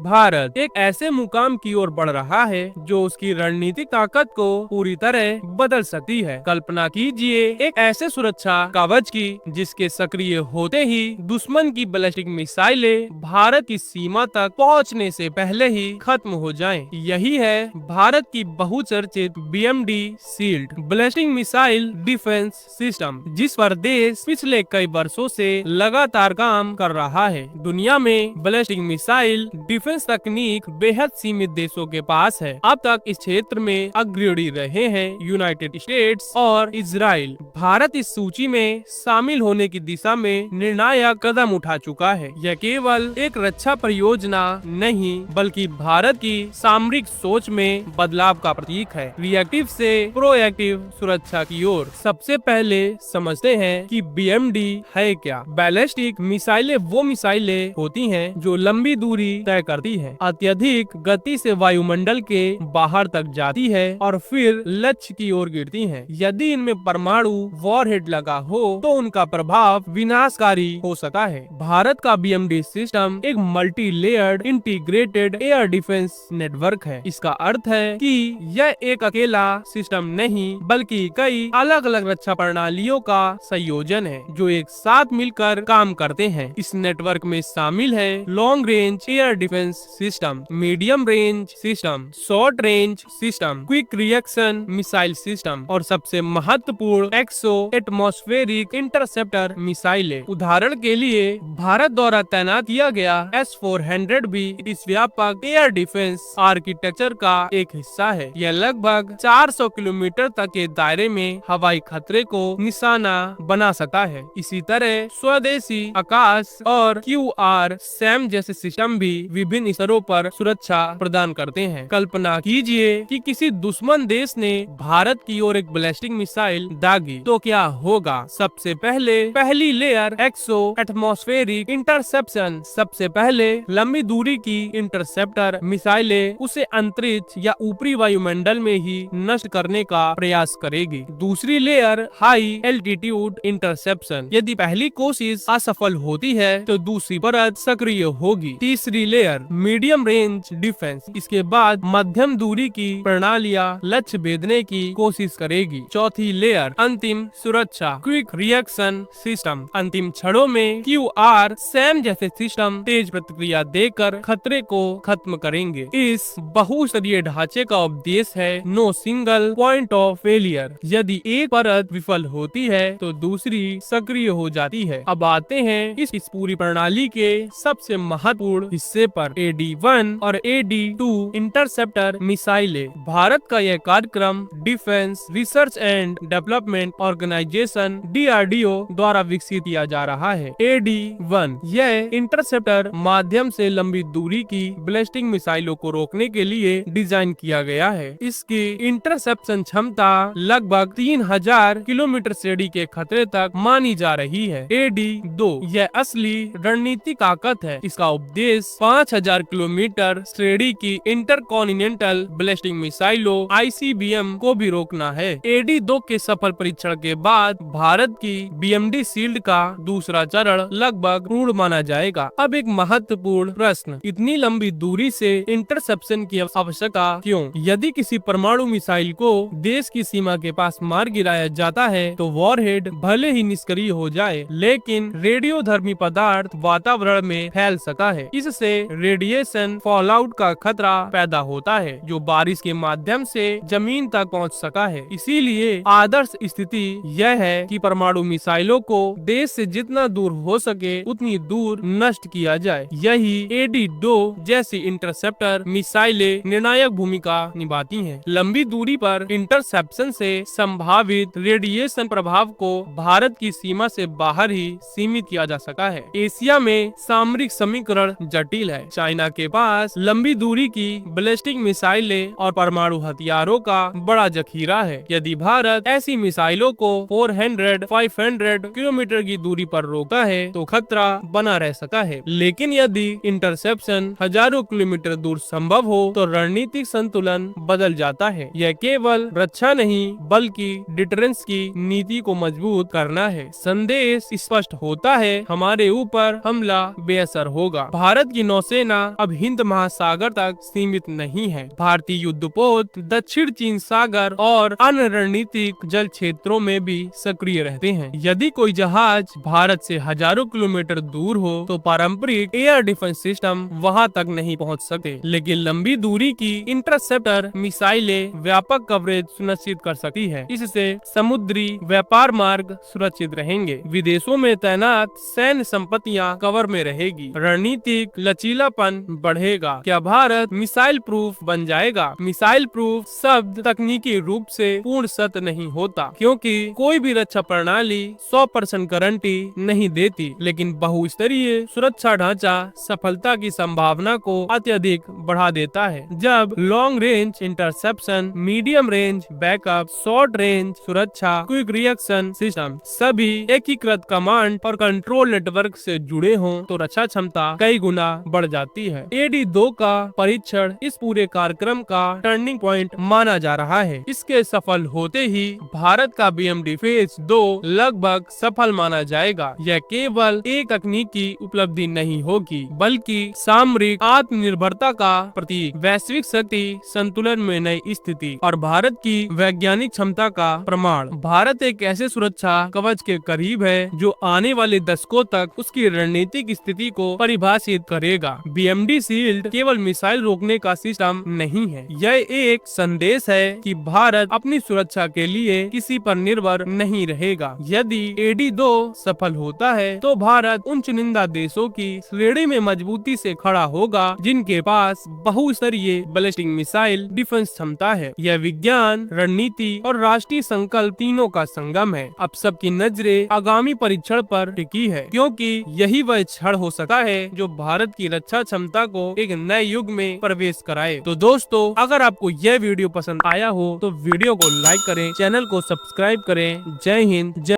भारत एक ऐसे मुकाम की ओर बढ़ रहा है जो उसकी रणनीतिक ताकत को पूरी तरह बदल सकती है। कल्पना कीजिए एक ऐसे सुरक्षा कवच की जिसके सक्रिय होते ही दुश्मन की बैलिस्टिक मिसाइलें भारत की सीमा तक पहुंचने से पहले ही खत्म हो जाएं। यही है भारत की बहुचर्चित BMD shield ballistic missile defence system, जिस पर देश पिछले कई वर्षों से लगातार काम कर रहा है। दुनिया में बैलिस्टिक मिसाइल डिफेंस तकनीक बेहद सीमित देशों के पास है। अब तक इस क्षेत्र में अग्रणी रहे हैं यूनाइटेड स्टेट्स और इजराइल। भारत इस सूची में शामिल होने की दिशा में निर्णायक कदम उठा चुका है। यह केवल एक रक्षा परियोजना नहीं बल्कि भारत की सामरिक सोच में बदलाव का प्रतीक है। रिएक्टिव से प्रोएक्टिव सुरक्षा की ओर। सबसे पहले समझते हैं कि BMD है क्या। बैलिस्टिक मिसाइलें वो मिसाइलें होती हैं जो लंबी दूरी तय करती हैं, अत्यधिक गति से वायुमंडल के बाहर तक जाती है और फिर लक्ष्य की ओर गिरती हैं। यदि इनमें परमाणु वॉरहेड लगा हो तो उनका प्रभाव विनाशकारी हो सकता है। भारत का BMD सिस्टम एक multi layered integrated air defence network है। इसका अर्थ है कि यह एक अकेला सिस्टम नहीं बल्कि कई अलग अलग रक्षा प्रणालियों का संयोजन है जो एक साथ मिलकर काम करते हैं। इस नेटवर्क में शामिल है long range air defence system, medium range system, short range system, quick reaction missile system और सबसे महत्वपूर्ण एक्सो एटमॉस्फेरिक इंटरसेप्टर मिसाइलें। उदाहरण के लिए भारत द्वारा तैनात किया गया S-400 भी इस व्यापक एयर डिफेंस आर्किटेक्चर का एक हिस्सा है। यह लगभग 400 किलोमीटर तक के दायरे में हवाई खतरे को निशाना बना सकता है। इसी तरह स्वदेशी आकाश और QRSAM जैसे सिस्टम भी विभिन्न स्तरों पर सुरक्षा प्रदान करते हैं। कल्पना कीजिए कि किसी दुश्मन देश ने भारत की ओर एक बैलिस्टिक मिसाइल दागी तो क्या होगा। सबसे पहले पहली लेयर एक्सो एटमॉस्फेरिक इंटरसेप्शन। सबसे पहले लंबी दूरी की इंटरसेप्टर मिसाइलें उसे अंतरिक्ष या ऊपरी वायुमंडल में ही नष्ट करने का प्रयास करेगी। दूसरी लेयर हाई एल्टीट्यूड इंटरसेप्शन। यदि पहली कोशिश असफल होती है तो दूसरी परत सक्रिय होगी। तीसरी लेयर मीडियम रेंज डिफेंस। इसके बाद मध्यम दूरी की प्रणालियां लक्ष्य भेदने की कोशिश करेगी। चौथी लेयर अंतिम सुरक्षा क्विक रिएक्शन सिस्टम। अंतिम क्षणों में QRSAM जैसे सिस्टम तेज प्रतिक्रिया देकर खतरे को खत्म करेंगे। इस बहुस्तरीय ढांचे का उद्देश्य है no single point of failure. यदि एक परत विफल होती है तो दूसरी सक्रिय हो जाती है। अब आते हैं इस पूरी प्रणाली के सबसे महत्वपूर्ण हिस्से पर, AD-1 और AD-2 इंटरसेप्टर मिसाइलें। भारत का यह कार्यक्रम defence research and development organisation DRDO द्वारा विकसित किया जा रहा है। AD-1 यह इंटरसेप्टर माध्यम से लंबी दूरी की बैलिस्टिक मिसाइलों को रोकने के लिए डिजाइन किया गया है। इसकी इंटरसेप्शन क्षमता लगभग 3000 किलोमीटर श्रेणी के खतरे तक मानी जा रही है। AD-2 यह असली रणनीतिक ताकत है। इसका उद्देश्य 5000 किलोमीटर श्रेणी की इंटरकॉन्टिनेंटल बैलिस्टिक मिसाइलों ICBM को भी रोकना है। AD-2 के सफल परीक्षण के बाद भारत की BMD शील्ड का दूसरा चरण लगभग पूर्ण माना जाएगा। अब एक महत्वपूर्ण प्रश्न, इतनी लंबी दूरी से इंटरसेप्शन की आवश्यकता क्यों? यदि किसी परमाणु मिसाइल को देश की सीमा के पास मार गिराया जाता है तो वॉरहेड भले ही निष्क्रिय हो जाए लेकिन रेडियोधर्मी पदार्थ वातावरण में फैल सकता है। इससे रेडिएशन फॉलआउट का खतरा पैदा होता है जो बारिश के माध्यम से जमीन तक पहुंच सकता है। इसीलिए आदर्श स्थिति यह है कि परमाणु मिसाइलों को देश से जितना दूर हो सके उतनी दूर नष्ट किया जाए। यही AD-2 जैसी इंटरसेप्टर मिसाइलें निर्णायक भूमिका निभाती हैं। लंबी दूरी पर इंटरसेप्शन से संभावित रेडिएशन प्रभाव को भारत की सीमा से बाहर ही सीमित किया जा सकता है। एशिया में सामरिक समीकरण जटिल है। चाइना के पास लंबी दूरी की बैलिस्टिक मिसाइलें और परमाणु हथियारों का बड़ा जखीरा है। यदि भारत ऐसी मिसाइलों को 400-500 किलोमीटर की दूरी पर रोकता है तो खतरा बना रह सकता है। लेकिन यदि इंटरसेप्शन हजारों किलोमीटर दूर संभव हो तो रणनीतिक संतुलन बदल जाता है। यह केवल रक्षा नहीं बल्कि डिटरेंस की नीति को मजबूत करना है। संदेश स्पष्ट होता है, हमारे ऊपर हमला बेअसर होगा। भारत की नौसेना दुनिया अब हिंद महासागर तक सीमित नहीं है। भारतीय युद्धपोत दक्षिण चीन सागर और अन्य रणनीतिक जल क्षेत्रों में भी सक्रिय रहते हैं। यदि कोई जहाज भारत से हजारों किलोमीटर दूर हो तो पारंपरिक एयर डिफेंस सिस्टम वहां तक नहीं पहुंच सकते, लेकिन लंबी दूरी की इंटरसेप्टर मिसाइलें व्यापक कवरेज सुनिश्चित कर सकती है। इससे समुद्री व्यापार मार्ग सुरक्षित रहेंगे। विदेशों में तैनात सैन्य संपत्तियां कवर में रहेगी। रणनीतिक लचीलापन बढ़ेगा। क्या भारत मिसाइल प्रूफ बन जाएगा? मिसाइल प्रूफ शब्द तकनीकी रूप से पूर्ण सत्य नहीं होता, क्योंकि कोई भी रक्षा प्रणाली 100% गारंटी नहीं देती, लेकिन बहुस्तरीय सुरक्षा ढांचा सफलता की संभावना को अत्यधिक बढ़ा देता है। जब long range interception, medium range backup, short range सुरक्षा, क्विक रिएक्शन सिस्टम सभी एकीकृत कमांड और कंट्रोल नेटवर्क से जुड़े हों तो रक्षा क्षमता कई गुना बढ़ जाती है। AD-2 का परीक्षण इस पूरे कार्यक्रम का टर्निंग पॉइंट माना जा रहा है। इसके सफल होते ही भारत का BMD फेज 2 लगभग सफल माना जाएगा। यह केवल एक तकनीकी उपलब्धि नहीं होगी, बल्कि सामरिक आत्मनिर्भरता का प्रतीक, वैश्विक शक्ति संतुलन में नई स्थिति और भारत की वैज्ञानिक क्षमता का प्रमाण। भारत एक ऐसे सुरक्षा कवच के करीब है जो आने वाले दशकों तक उसकी रणनीतिक स्थिति को परिभाषित करेगा। BMD शील्ड केवल मिसाइल रोकने का सिस्टम नहीं है, यह एक संदेश है कि भारत अपनी सुरक्षा के लिए किसी पर निर्भर नहीं रहेगा। यदि AD-2 सफल होता है तो भारत उन चुनिंदा देशों की श्रेणी में मजबूती से खड़ा होगा जिनके पास बहुस्तरीय बैलिस्टिक मिसाइल डिफेंस क्षमता है। यह विज्ञान, रणनीति और राष्ट्रीय संकल्प तीनों का संगम है। अब सबकी नजरें आगामी परीक्षण पर टिकी है, क्योंकि यही वह क्षण हो सकता है जो भारत की रक्षा क्षमता को एक नए युग में प्रवेश कराए। तो दोस्तों, अगर आपको यह वीडियो पसंद आया हो तो वीडियो को लाइक करें, चैनल को सब्सक्राइब करें। जय हिंद, जय